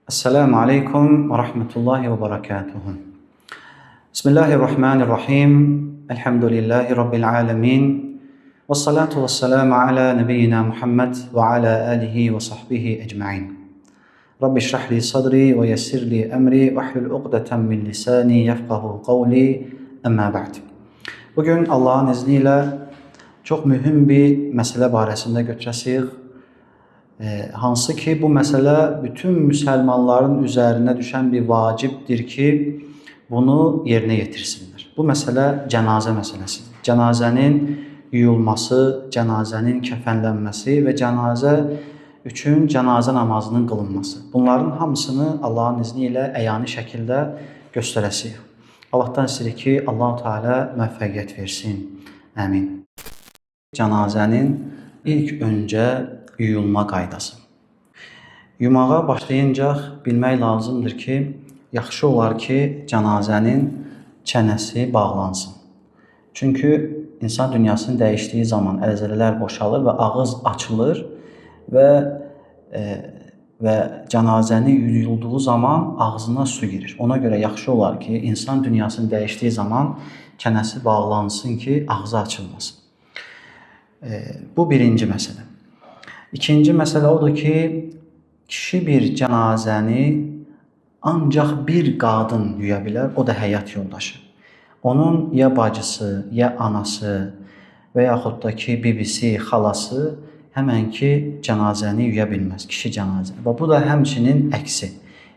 Esselamu Aleyküm ve Rahmetullahi ve Berekatuhu. Bismillahirrahmanirrahim. Elhamdülillahi Rabbil Alemin. Ve salatu ve selamu ala nebiyyina Muhammed ve ala alihi ve sahbihi ecma'in. Rabbi şrahli sadri ve yessirli emri ve hlul uqdeten min lisani yefqahu qavli emma ba'd. Bugün Allah'ın izniyle çok mühim bir mesele barəsində götürəsiyik. Hansı ki bu mesele bütün Müslümanların üzerine düşen bir vaciptir ki bunu yerine getirsinler. Bu mesele cenaze meselesidir. Cenazenin yuyulması, cenazenin kefenlenmesi ve cenaze üçün cenaze namazının kılınması. Bunların hamısını Allah'ın izniyle əyani şekilde gösterəsiyik. Allah'tan istəyirik ki Allah-u Teala müvəffəqiyyət versin. Amin. Cenazenin ilk önce yuyulma qaydası. Yumağa başlayınca bilmək lazımdır ki, yaxşı olar ki, cənazənin çənəsi bağlansın. Çünki insan dünyasının dəyişdiyi zaman əzələlər boşalır və ağız açılır və cənazəni yuyulduğu zaman ağzına su girir. Ona görə yaxşı olar ki, insan dünyasının dəyişdiyi zaman çənəsi bağlansın ki, ağzı açılmasın. Bu birinci məsələ. İkinci məsələ odur ki, kişi bir cənazəni ancaq bir qadın yuya bilər, o da həyat yoldaşı. Onun ya bacısı, ya anası və yaxud da ki, bibisi, xalası həmən ki, cənazəni yuya bilməz, kişi cənazəni. Və bu da həmçinin əksi.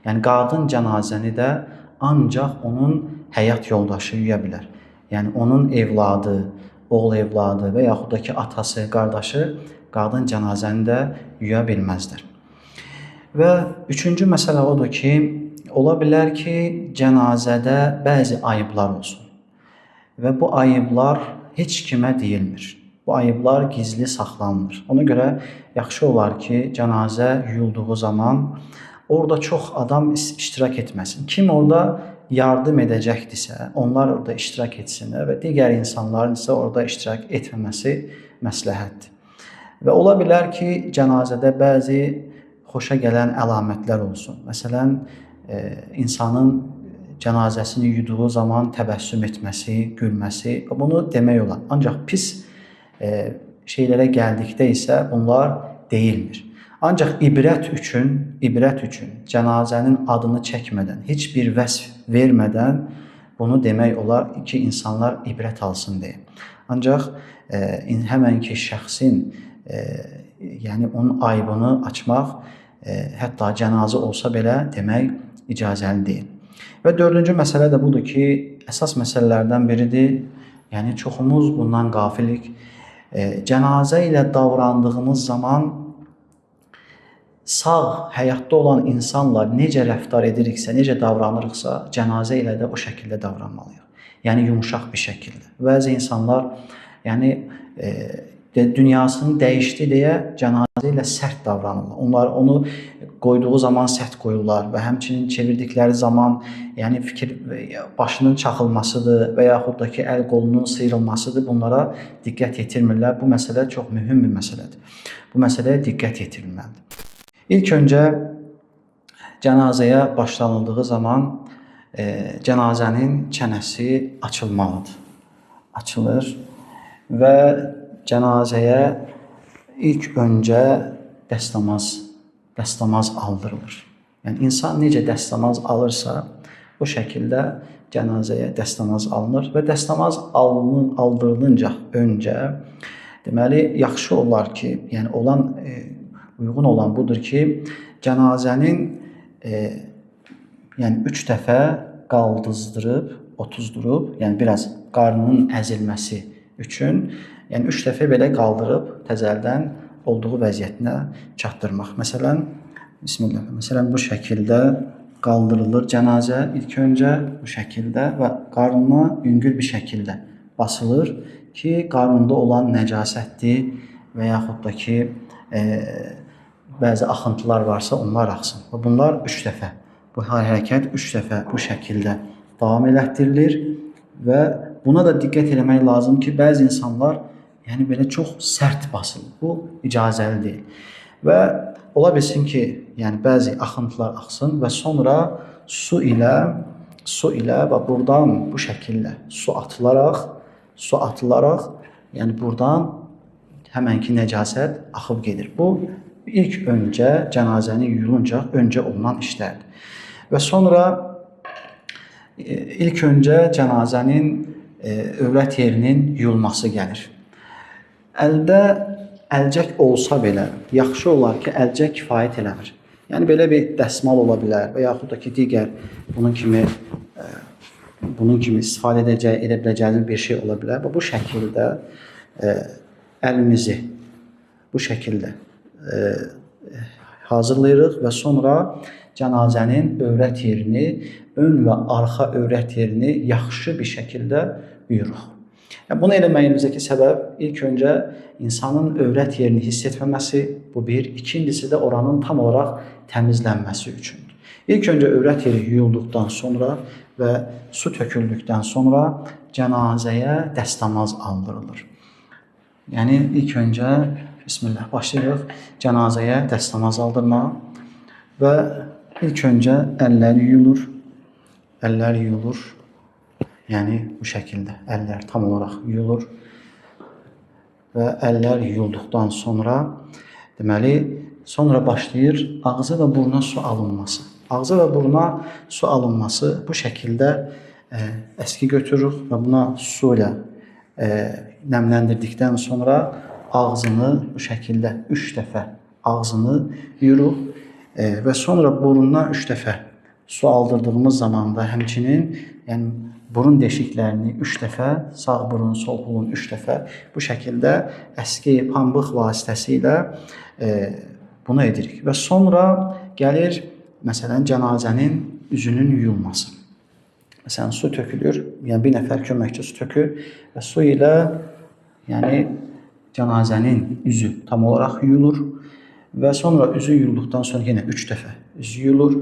Yəni, qadın cənazəni də ancaq onun həyat yoldaşı yuya bilər. Yəni, onun evladı, oğul evladı və yaxud da ki, atası, qardaşı qadın cənazəni də yuya bilməzdir. Və üçüncü məsələ odur ki, ola bilər ki, cənazədə bəzi ayıblar olsun. Və bu ayıblar heç kimə deyilmir. Bu ayıblar gizli saxlanılır. Ona görə yaxşı olar ki, cənazə yuyulduğu zaman orada çox adam iştirak etməsin. Kim orada yardım edəcəkdirsə, onlar orada iştirak etsinlər və digər insanların isə orada iştirak etməməsi məsləhətdir. Və ola bilər ki, cənazədə bəzi xoşa gələn əlamətlər olsun. Məsələn, insanın cənazəsini yuyduğu zaman təbəssüm etməsi, gülməsi, bunu demək olar. Ancaq pis şeylərə gəldikdə isə bunlar deyilmir. Ancaq ibrət üçün cənazənin adını çəkmədən, heç bir vəsf vermədən bunu demək olar ki, insanlar ibrət alsın deyə. Ancaq həmən ki, şəxsin yəni onun ayıbını açmaq, hətta cənazə olsa belə demək icazəli deyil. Və dördüncü məsələ də budur ki, əsas məsələlərdən biridir. Yəni çoxumuz bundan qafilik. Cənazə ilə davrandığımız zaman sağ həyatda olan insanla necə rəftar ediriksə, necə davranırıqsa, cənazə ilə də o şəkildə davranmalıyıq. Yəni yumuşaq bir şəkildə. Bəzi insanlar dünyasını dəyişdi deyə cənazə ilə sərt davranırlar. Onlar onu qoyduğu zaman sərt qoyurlar və həmçinin çevirdikləri zaman yəni başının çaxılmasıdır və yaxud da ki, əl qolunun sıyrılmasıdır. Bunlara diqqət yetirmirlər. Bu məsələ çox mühüm bir məsələdir. Bu məsələyə diqqət yetirilməlidir. İlk öncə cənazəyə başlanıldığı zaman cənazənin çənəsi açılmalıdır. Açılır və cənazəyə ilk öncə dəstəmaz aldırılır. Yəni, insan necə dəstəmaz alırsa, o şəkildə cənazəyə dəstəmaz alınır və dəstəmaz aldırılınca öncə, deməli, yaxşı olar ki, yəni uyğun olan budur ki, cənazənin 3 dəfə qaldızdırıb, otuzdurub, yəni biraz qarnının əzilməsi üçün, yəni 3 dəfə belə qaldırıb təzəldən olduğu vəziyyətinə çatdırmaq. Məsələn, bu şəkildə qaldırılır cənazə ilk öncə bu şəkildə və qarnına yüngül bir şəkildə basılır ki, qarnında olan nəcasətdir və yaxud da ki, bəzi axıntılar varsa onlar axsın. Və bunlar 3 dəfə, bu hərəkət 3 dəfə bu şəkildə davam elətdirilir və buna da diqqət eləmək lazım ki, bəzi insanlar yəni belə çox sərt basılır. Bu icazəli deyil. Və ola bilsin ki, yəni bəzi axıntılar axsın və sonra su ilə və buradan bu şəkildə su atılaraq, yəni buradan həmənki nəcasət axıb gedir. Bu ilk öncə cənazəni yuyulunca öncə olunan işlərdir. Və sonra ilk öncə cənazənin övrət yerinin yuyulması gəlir. Əldə əlcək olsa belə, yaxşı olar ki, əlcək kifayət eləmir. Yəni belə bir dəsmal ola bilər və yaxud da ki, digər bunun kimi istifadə edə biləcəyiniz bir şey ola bilər və bu şəkildə əlimizi bu şəkildə hazırlayırıq və sonra cənazənin övrət yerini, ön və arxa övrət yerini yaxşı bir şəkildə yuyuruq. Bunu eləməyimizdəki səbəb ilk öncə insanın övrət yerini hiss etməməsi, bu bir. İkincisi də oranın tam olaraq təmizlənməsi üçündür. İlk öncə övrət yeri yuyulduqdan sonra və su töküldükdən sonra cənazəyə dəstəmaz aldırılır. Yəni ilk öncə bismillah başlayırıq cənazəyə dəstəmaz aldırmağa və ilk öncə əllər yuyulur. Yəni bu şəkildə əllər tam olaraq yuyulur və əllər yuyulduqdan sonra deməli sonra başlayır ağza və buruna su alınması. Ağza və buruna su alınması bu şəkildə əski götürürük və buna su ilə nəmləndirdikdən sonra ağzını bu şəkildə 3 dəfə ağzını yuyuruq və sonra burununa 3 dəfə su aldırdığımız zaman da həmçinin yəni burun deşiklərini 3 dəfə, sağ burun, sol burun 3 dəfə bu şəkildə əski pambıq vasitəsilə bunu edirik. Və sonra gəlir məsələn cənazənin üzünün yuyulması. Məsələn su tökülür, yəni bir nəfər köməkçi su tökür və su ilə yəni cənazənin üzü tam olaraq yuyulur və sonra üzü yuyulduqdan sonra yenə 3 dəfə üzü yuyulur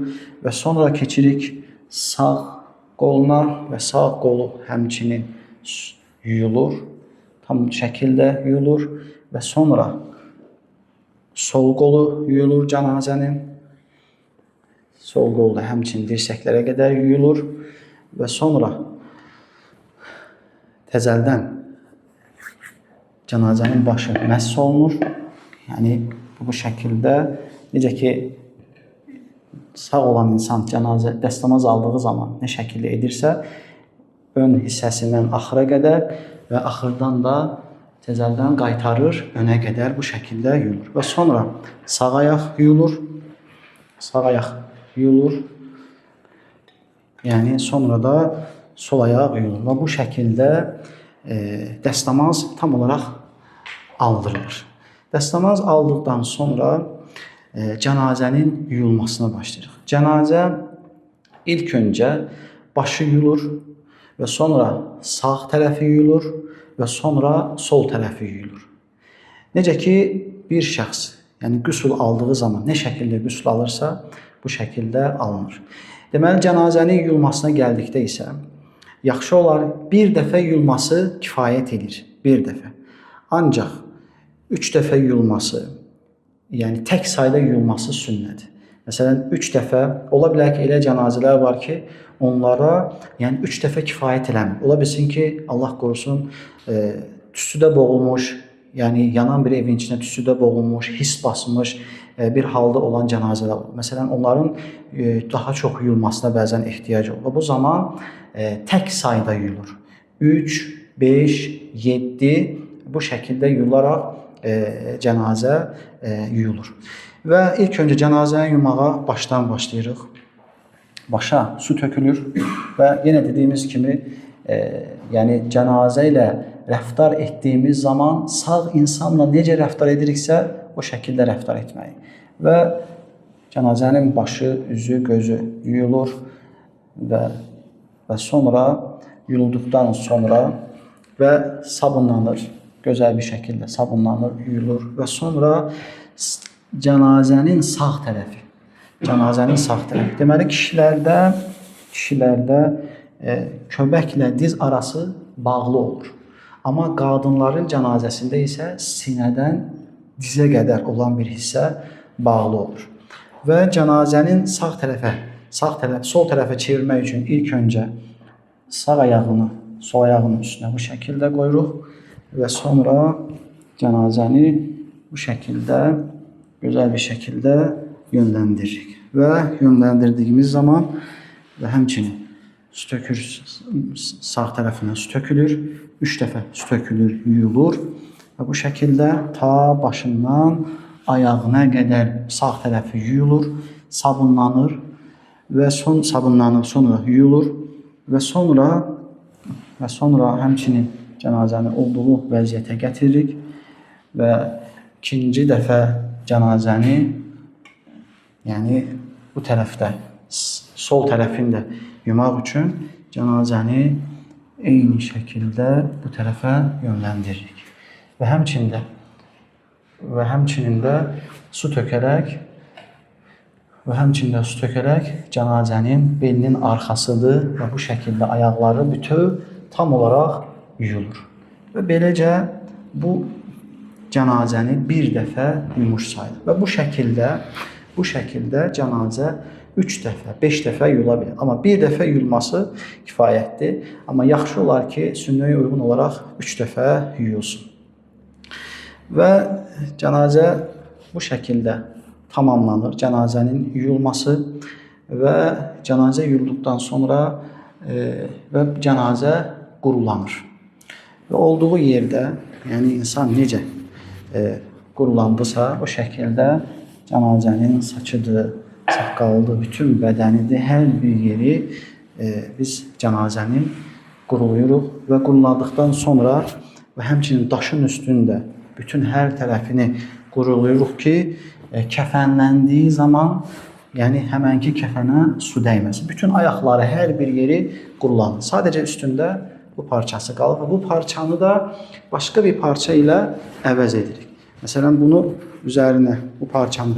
və sonra keçirik sağ qoluna və sağ qolu həmçinin yuyulur, tam şəkildə yuyulur və sonra sol qolu yuyulur cənazənin. Sol qolu da həmçinin dirsəklərə qədər yuyulur və sonra təzəldən cənazənin başı məhs olunur. Yəni bu şəkildə necə ki sağ olan insan cənazə dəstəmaz aldığı zaman nə şəkildə edirsə, ön hissəsindən axıra qədər və axırdan da təzəldən qaytarır, önə qədər bu şəkildə yuyulur. Və sonra sağ ayaq yuyulur. Yəni sonra da sol ayaq yuyulur və bu şəkildə dəstəmaz tam olaraq aldırılır. Dəstəmaz aldıqdan sonra cənazənin yuyulmasına başlayırıq. Cənazə ilk öncə başı yuyulur və sonra sağ tərəfi yuyulur və sonra sol tərəfi yuyulur. Necə ki bir şəxs, yəni qüsl aldığı zaman nə şəkildə qüsl alırsa, bu şəkildə alınır. Deməli cənazənin yuyulmasına gəldikdə isə yaxşı olar bir dəfə yuyulması kifayət edir, bir dəfə. Ancaq 3 dəfə yuyulması, yəni tək sayda yuyulması sünnədir. Məsələn 3 dəfə ola bilər ki, elə cənazələr var ki, onlara yəni 3 dəfə kifayət eləmir. Ola bilsin ki, Allah qorusun, tüstüdə boğulmuş, yəni yanan bir evin içində tüstüdə boğulmuş, his basmış bir halda olan cənazələr var. Məsələn, onların daha çox yuyulmasına bəzən ehtiyac olur. Bu zaman tək sayda yuyulur. 3, 5, 7 bu şəkildə yuyularaq cənazə yuyulur. Və ilk öncə cənazəni yumağa başdan başlayırıq. Başa su tökülür və yenə dediyimiz kimi yəni cənazə ilə rəftar etdiyimiz zaman sağ insanla necə rəftar ediriksə o şəkildə rəftar etməyi və cənazənin başı, üzü, gözü yuyulur və sonra yuyulduqdan sonra və sabunlanır. Gözəl bir şəkildə sabunlanır, yuyulur və sonra cənazənin sağ tərəfi. Deməli kişilərdə köbəklə diz arası bağlı olur. Amma qadınların cənazəsində isə sinədən dizə qədər olan bir hissə bağlı olur. Və cənazənin sol tərəfə çevirmək üçün ilk öncə sağ ayağını sol ayağının üstünə bu şəkildə qoyuruq və sonra cənazəni bu şəkildə gözəl bir şəkildə yönləndiririk. Və yönləndirdiyimiz zaman və həmçinin su tökür, sağ tərəfinə su tökülür, 3 dəfə su tökülür, yuyulur və bu şəkildə ta başından ayağına qədər sağ tərəfi yuyulur, sabunlanır və sabunlanıb sonra yuyulur və sonra həmçinin cənazəni olduğu vəziyyətə gətiririk və ikinci dəfə cənazəni, yəni bu tərəfdə sol tərəfində yumaq üçün cənazəni eyni şəkildə bu tərəfə yönləndiririk. Və həmçinin də su tökərək cənazənin belinin arxasıdır və bu şəkildə ayaqları bütöv tam olaraq yuyulur. Və beləcə bu cənazəni bir dəfə yumuş sayılır. Və bu şəkildə cənazə 3 dəfə, 5 dəfə yuyula bilər. Amma bir dəfə yuyulması kifayətdir. Amma yaxşı olar ki, sünnəyə uyğun olaraq 3 dəfə yuyulsun. Və cənazə bu şəkildə tamamlanır. Cənazənin yuyulması və cənazə yuyulduqdan sonra və cənazə qurulanır. Və olduğu yerdə, yəni insan necə qurulandısa, o şəkildə cənazənin saçıdır, saqqalıdır, bütün bədənidir, hər bir yeri biz cənazəni quruluyuruq və quruladıqdan sonra və həmçinin daşın üstündə bütün hər tərəfini quruluyuruq ki, kəfənləndiyi zaman, yəni həmənki kəfənə su dəyməsin. Bütün ayaqları, hər bir yeri qurulanır. Sadəcə üstündə bu parçası qalır və bu parçanı da başqa bir parça ilə əvəz edirik. Məsələn, bunu üzərinə bu parçanı,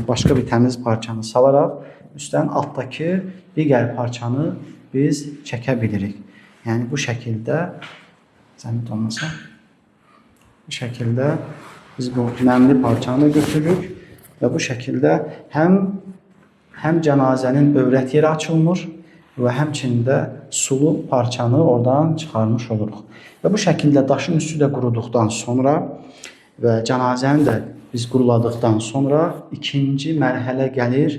başqa bir təmiz parçanı salaraq üstdən altdakı digər parçanı biz çəkə bilirik. Yəni bu şəkildə, zəhmət olmasa, bu şəkildə biz bu nəmli parçanı götürürük və bu şəkildə həm cənazənin övrət yeri açılmır və həmçində sulu parçanı oradan çıxarmış oluruq. Və bu şəkildə daşın üstü də quruduqdan sonra və cənazəni də biz quruladıqdan sonra ikinci mərhələ gəlir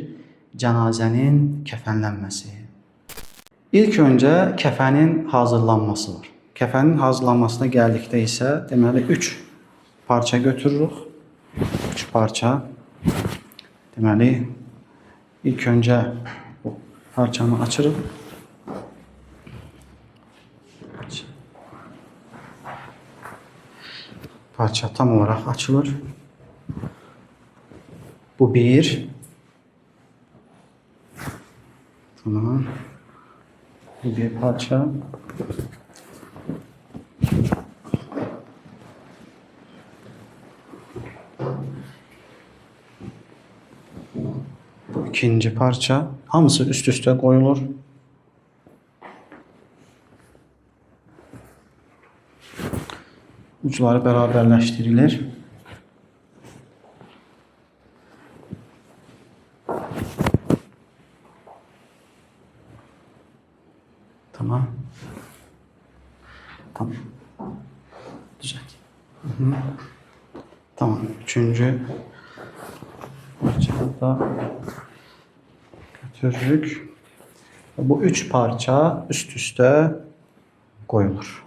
cənazənin kəfənlənməsi. İlk öncə kəfənin hazırlanması var. Kəfənin hazırlanmasına gəldikdə isə deməli 3 parça götürürük. 3 parça. Deməli ilk öncə bu parçanı açırıq. Parça tam olaraq açılır. Bu bir. Tamam. Bu bir parça. Bu ikinci parça. Hamısı üst-üstə qoyulur. Uçları bərabərləşdirilir. Tamam. Tamam. Düzelt. Tamam. Üçüncü parçayı da götürürük. Bu 3 parça üst-üstə qoyulur.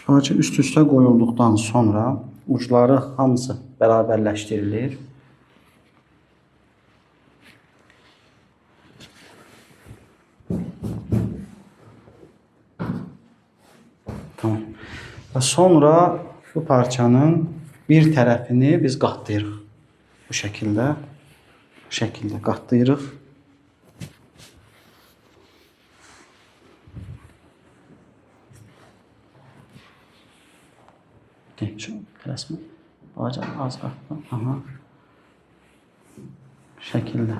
Parça üst-üstə qoyulduqdan sonra uçları hamısı bərabərləşdirilir. Tamam. Və sonra bu parçanın bir tərəfini biz qatlayırıq. Bu şəkildə qatlayırıq. Şu resmi bacak az qatla. Aha. Şəkildə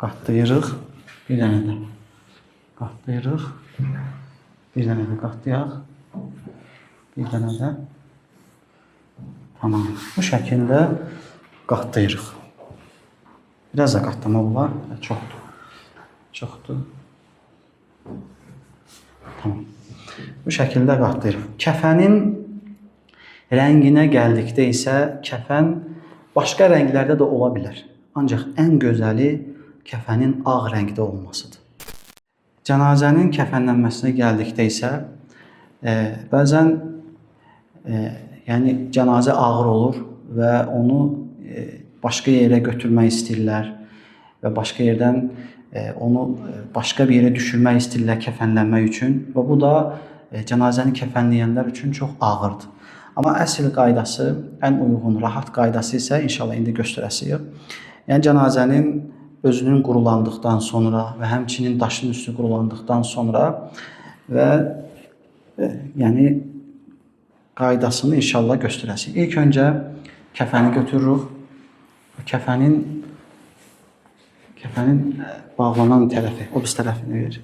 qatlayırıq. Bir dənə də qatlayırıq. Bir dənə də qatlayaq. Bir dənə də Tamam. Bu şəkildə qatlayırıq. Biraz da qatlamaq var. Çoxdur. Çoxdur. Tamam. Bu şəkildə qatlayırıq. Kəfənin rənginə gəldikdə isə kəfən başqa rənglərdə də ola bilər. Ancaq ən gözəli kəfənin ağ rəngdə olmasıdır. Cənazənin kəfənlənməsinə gəldikdə isə bəzən yəni cənazə ağır olur və onu başqa yerə götürmək istəyirlər və başqa yerdən onu başqa bir yerə düşürmək istəyirlər kəfənlənmək üçün və bu da cənazəni kəfənləyənlər üçün çox ağırdır. Amma əsl qaydası, ən uyğun, rahat qaydası isə inşallah indi göstərəcəyik. Yəni cənazənin özünün qurulandıqdan sonra və həmçinin daşın üstü qurulandıqdan sonra və yəni qaydasını inşallah göstərəcəyik. İlk öncə kəfəni götürürük. Kəfənin bağlanan tərəfi, o biz tərəfini verir.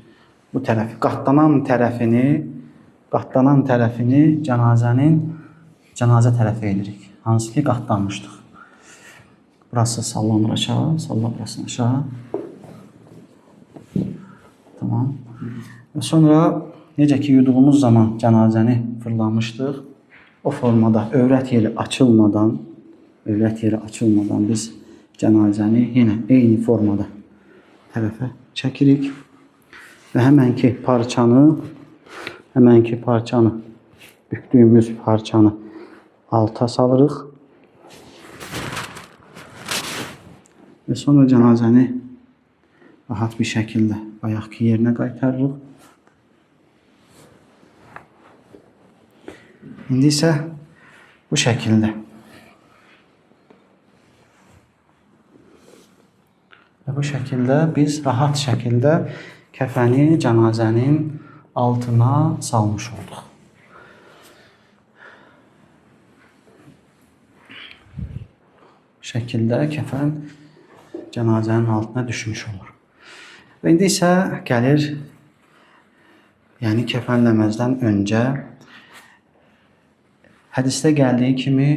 Bu tərəfi, qatlanan tərəfini cənazə tərəfi edirik. Hansı ki qatlanmışdıq. Burası sallanır aşağı, salla burasını aşağı. Tamam. Və sonra necə ki yuduğumuz zaman cənazəni fırlamışdıq, o formada övrət yeri açılmadan biz cənazəni yenə eyni formada tərəfə çəkirik və həmənki parçanı, bükdüyümüz parçanı alta salırıq və sonra cənazəni rahat bir şəkildə bayaqki yerinə qaytarırıq. İndi isə bu şəkildə. Və bu şəkildə biz rahat şəkildə kəfəni cənazənin altına salmış olduq. Bu şəkildə kəfən cənazənin altına düşmüş olur. Və indi isə gəlir, yəni kəfənləməzdən öncə hədisdə gəldiyi kimi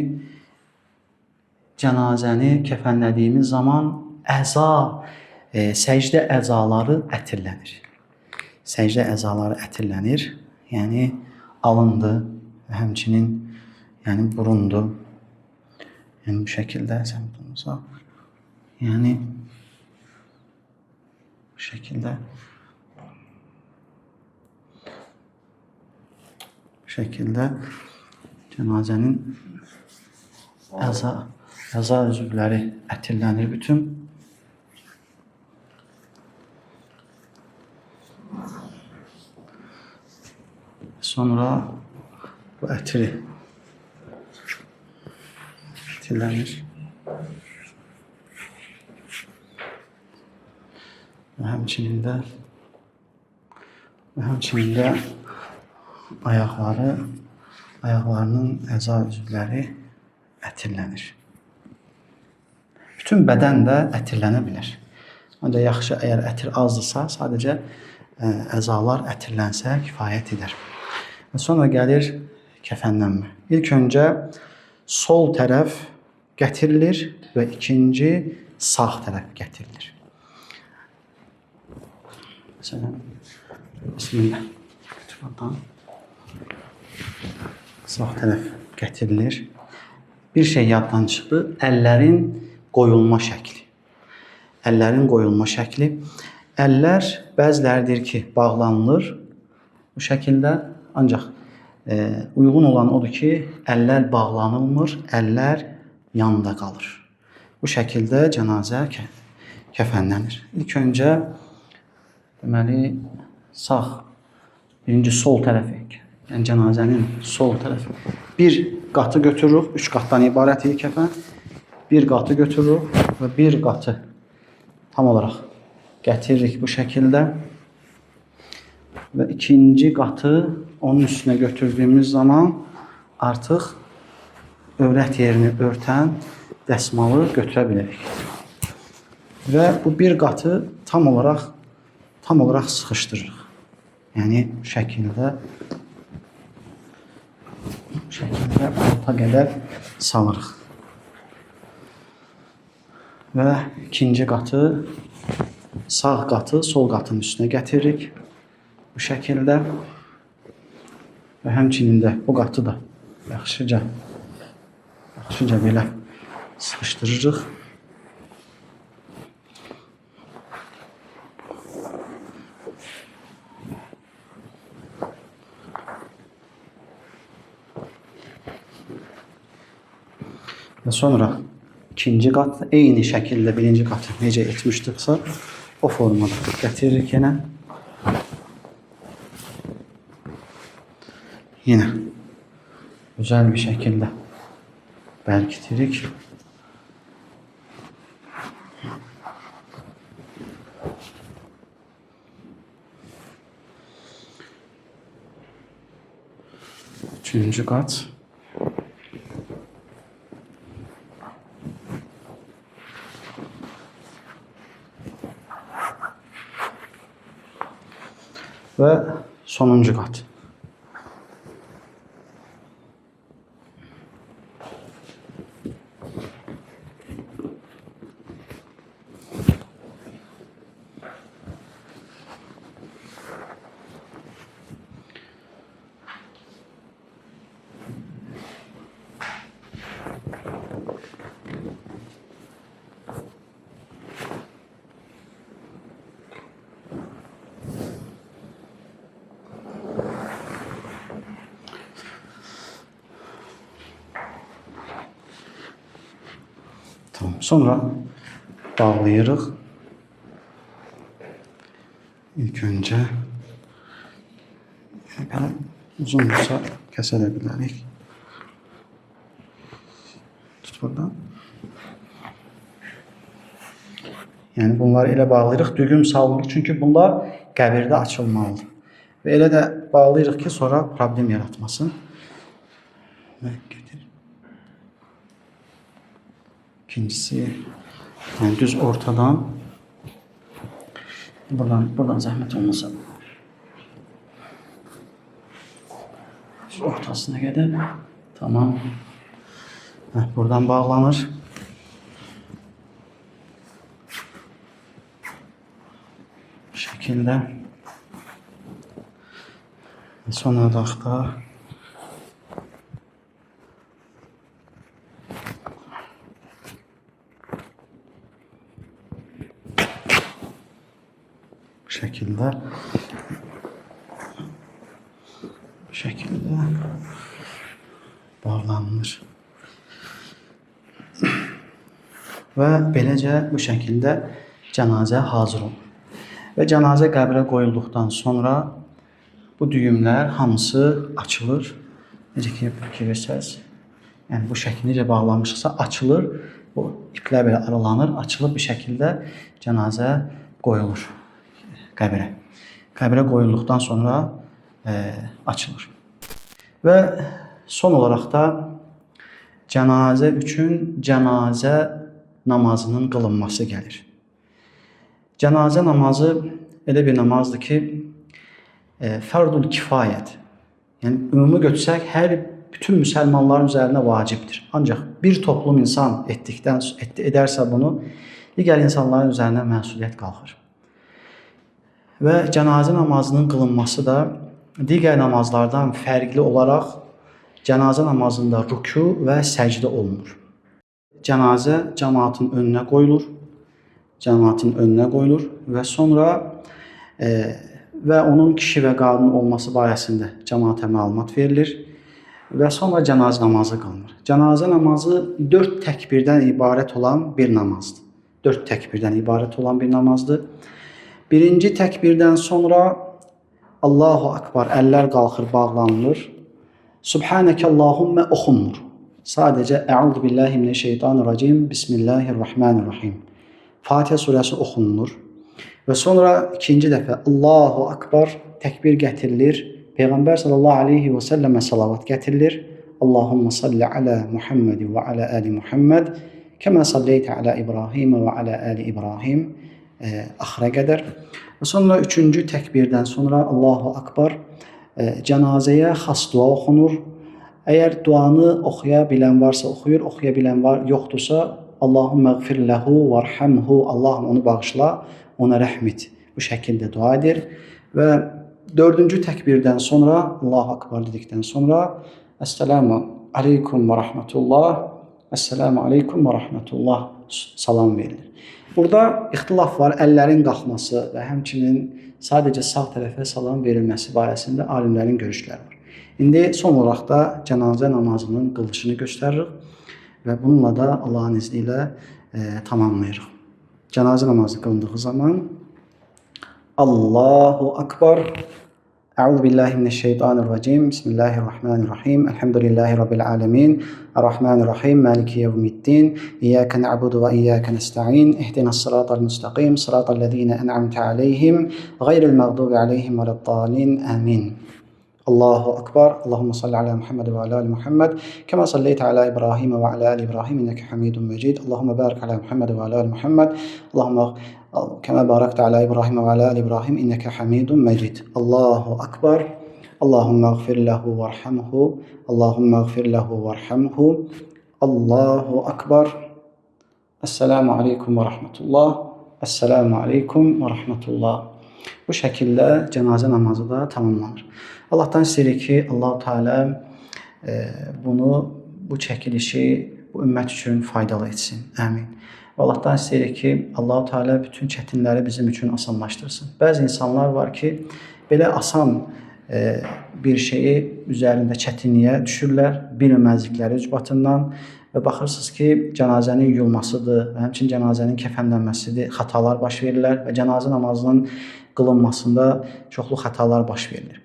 cənazəni kəfənlədiyimiz zaman səcdə əzaları ətirlənir. Səcdə əzaları ətirlənir. Yəni alındı və həmçinin yəni burundu. Yəni bu şəkildə səmtimiza. Yəni bu şəkildə cənazənin əza üzvləri ətirlənir bütün. Sonra bu ətiri ətirlənir. Və həmçinin də ayaqlarının əza üzvləri ətirlənir. Bütün bədən də ətirlənə bilər. Ancaq yaxşı, əgər ətir azdırsa, sadəcə əzalar ətirlənsə kifayət edər. Və sonra gəlir kəfənlənmə. İlk öncə sol tərəf gətirilir və ikinci sağ tərəf gətirilir. Məsələn, bismillah. Sağ tərəf gətirilir. Bir şey yaddan çıxdı. Əllərin qoyulma şəkli. Əllər bəziləridir ki, bağlanılır bu şəkildə. Ancaq uyğun olan odur ki, əllər bağlanılmır, əllər yanında qalır. Bu şəkildə cənazə kəfənlənir. İlk öncə deməli sağ, birinci sol tərəfi, yəni cənazənin sol tərəfi. Bir qatı götürürük, 3 qatdan ibarət kəfən. Bir qatı götürürük və bir qatı tam olaraq gətiririk bu şəkildə. Və ikinci qatı onun üstünə götürdüyümüz zaman artıq övrət yerini örtən dəsmalı götürə bilərik. Və bu bir qatı tam olaraq sıxışdırırıq. Yəni bu şəkildə alta qədər salırıq. Və ikinci qatı sağ qatı sol qatın üstünə gətiririk. Bu şəkildə. Və həmçinin də bu qatı da yaxşıca belə sıxışdırırıq. Və sonra ikinci qat eyni şəkildə birinci qatı necə etmişdiksə o formada gətiririk yenə. Yenə güzel bir şəkildə bərkitirik. Üçüncü qat. Və sonuncu qat. Tamam. Sonra bağlayırıq. İlk önce belə uzun olsa kəsə də bilərik. Tut buradan. Yəni bunları elə bağlayırıq, düğüm salmırıq. Çünki bunlar qəbirdə açılmalıdır. Və elə də bağlayırıq ki, sonra problem yaratmasın. Və getir. İkincisi, yani düz ortadan. Buradan zahmet olmasa. Şu ortasına kadar. Tamam. Buradan bağlanır. Bu şekilde. Son olarak da bu şekilde bağlanır. Və beləcə bu şəkildə cənazə hazır olur. Və cənazə qəbrə qoyulduqdan sonra bu düyümlər hamısı açılır. Necə ki fikirirsiniz? Yəni bu şəkil necə bağlanmışsa açılır. Bu iplər belə aralanır, açılıb bir şəkildə cənazə qoyulur qəbrə. Qəbrə qoyulduqdan sonra açılır. Və son olaraq da cənazə üçün cənazə namazının qılınması gəlir. Cənazə namazı elə bir namazdır ki, fərdul kifayət. Yəni ümumi götürsək bütün müsəlmanların üzərinə vacibdir. Ancaq bir toplum insan edərsə bunu, digər insanların üzərinə məsuliyyət qalxır. Və cənazə namazının qılınması da digər namazlardan fərqli olaraq cənazə namazında rükû və səcdə olunur. Cənazə cəmaatın önünə qoyulur və sonra və onun kişi və qadın olması barəsində cəmaata məlumat verilir və sonra cənazə namazı qılınır. Cənazə namazı 4 təkbirdən ibarət olan bir namazdır. 4 təkbirdən ibarət olan bir namazdır. Birinci təkbirdən sonra Allahu Akbar, əllər qalxır, bağlanılır. Subhanəkə Allahümmə oxunmur. Sadəcə Əuzu billahi mineşşeytanirracim, Bismillahirrahmanirrahim. Fatihə surəsi oxunulur. Və sonra ikinci dəfə Allahu Akbar təkbir gətirilir. Peyğəmbər sallallahu aleyhi və səlləmə salavat gətirilir. Allahumma salli ala Muhammed və ala ali Muhammed kəmə salleytə ala İbrahim və ala ali İbrahim axıra qədər. Və sonra üçüncü təkbirdən sonra Allahu Akbar cənazəyə xas dua oxunur. Əgər duanı oxuya bilən varsa oxuyur, oxuya bilən yoxdursa, Allahumma iğfir lehu varhamhu, Allahım onu bağışla, ona rəhm et. Bu şəkildə dua edir və 4-cü təkbirdən sonra Allahu akbar dedikdən sonra Esselamu aleykum və rahmetullah, Esselamu aleykum və rahmetullah salam verilir. Burada ixtilaf var, əllərin qalxması və həmçinin sadəcə sağ tərəfə salam verilməsi barəsində alimlərin görüşləri var. İndi son olaraq da cənazə namazının qılışını göstəririk və bununla da Allahın izni ilə tamamlayırıq. Cənazə namazı qılındığı zaman Allahu akbar. Euzu billahi mineşşeytanirracim. Bismillahirrahmanirrahim. Elhamdülillahi rabbil alamin. Errahmanirrahim. Maliki yevmiddin. İyyake na'budu ve iyyake nestaîn. İhdinas-sıratal mustaqim. Sıratallezîne en'amte aleyhim, gayril mağdubi aleyhim veleddâlin. Amin. Allahu akbar. Allahumme salli ala Muhammed ve ala ali Muhammed. Kema salleyte ala İbrahim ve ala ali İbrahim inneke Hamidun Mecid. Allahumme barik ala Muhammed ve ala ali Muhammed. Allahumme kema barakte ala İbrahim ve ala ali İbrahim inneke Hamidun Mecid. Allahu akbar. Allahumme iğfir lehu varhamhu. Allahumme iğfir lehu varhamhu. Allahu akbar. Esselamu aleykum ve rahmetullah. Esselamu aleykum ve rahmetullah. Bu şəkildə cənazə namazı da tamamlanır. Allahdan istəyirik ki, Allah-u Teala bu çəkilişi bu ümmət üçün faydalı etsin. Əmin. Və Allahdan istəyirik ki, Allah-u Teala bütün çətinləri bizim üçün asanlaşdırsın. Bəzi insanlar var ki, belə asan bir şeyi üzərində çətinliyə düşürlər, bilməməzlikləri ucbatından və baxırsınız ki, cənazənin yuyulmasıdır və həmçinin cənazənin kəfənlənməsidir, xatalar baş verirlər və cənazə namazının qılınmasında çoxlu xatalar baş verilir.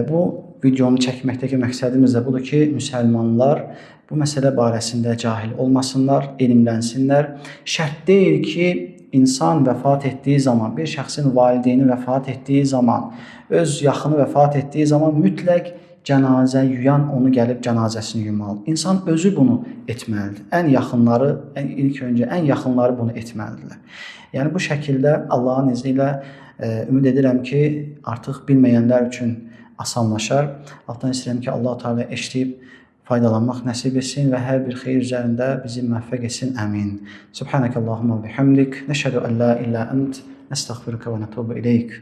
Bu videonu çəkməkdəki məqsədimiz də budur ki, müsəlmanlar bu məsələ barəsində cahil olmasınlar, elmlənsinlər. Şərt deyil ki, insan vəfat etdiyi zaman, bir şəxsin valideyni vəfat etdiyi zaman, öz yaxını vəfat etdiyi zaman mütləq cənazə yuyan onu gəlib cənazəsini yumalıdır. İnsan özü bunu etməlidir. Ən yaxınları, ilk öncə ən yaxınları bunu etməlidirlər. Yəni bu şəkildə Allahın izni ilə ümid edirəm ki, artıq bilməyənlər üçün asanlaşar. Allahdan istəyirəm ki, Allah-u Teala eşidib faydalanmaq nəsib etsin və hər bir xeyir üzərində bizi müvəffəq etsin. Əmin. Subhanəkəllahumma bihamdik. Nəşhədu ən la illə ənt. Nəstəğfiruka və nətubu ileyk.